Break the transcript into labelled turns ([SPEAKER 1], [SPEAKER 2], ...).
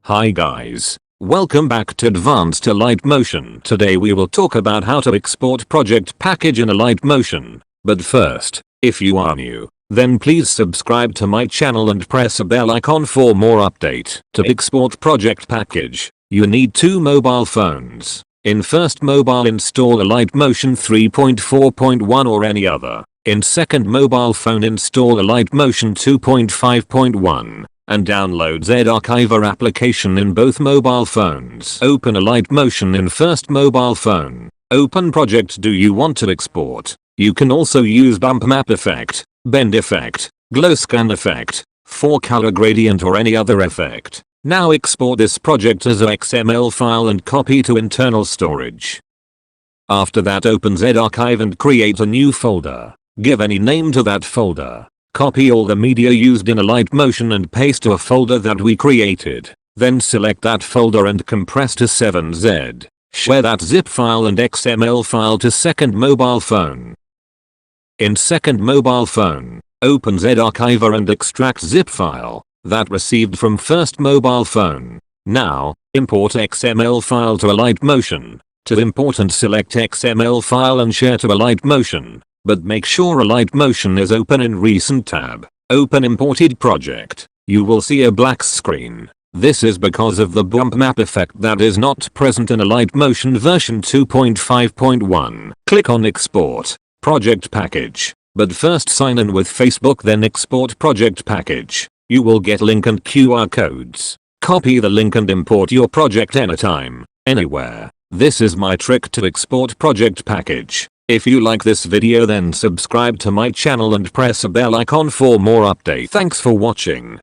[SPEAKER 1] Hi guys. Welcome back to Advanced Alight Motion. Today we will talk about how to export project package in Alight Motion. But first, if you are new, then please subscribe to my channel and press a bell icon for more update. To export project package, you need two mobile phones. In first mobile, install Alight Motion 3.4.1 or any other. In second mobile phone, install Alight Motion 2.5.1. and download Z-Archiver application in both mobile phones. Open Alight Motion in first mobile phone. Open project do you want to export. You can also use bump map effect, bend effect, glow scan effect, 4-color gradient or any other effect. Now export this project as a XML file and copy to internal storage. After that, open Z-Archive and create a new folder. Give any name to that folder. Copy all the media used in Alight Motion and paste to a folder that we created. Then select that folder and compress to 7Z. Share that zip file and XML file to second mobile phone. In second mobile phone, open Z-Archiver and extract zip file that received from first mobile phone. Now, import XML file to Alight Motion. To import and select XML file and share to Alight Motion. But make sure Alight Motion is open in Recent tab. Open Imported Project. You will see a black screen. This is because of the bump map effect that is not present in Alight Motion version 2.5.1. Click on Export Project Package. But first sign in with Facebook, then export project package. You will get link and QR codes. Copy the link and import your project anytime, anywhere. This is my trick to export project package. If you like this video, then subscribe to my channel and press a bell icon for more updates. Thanks for watching.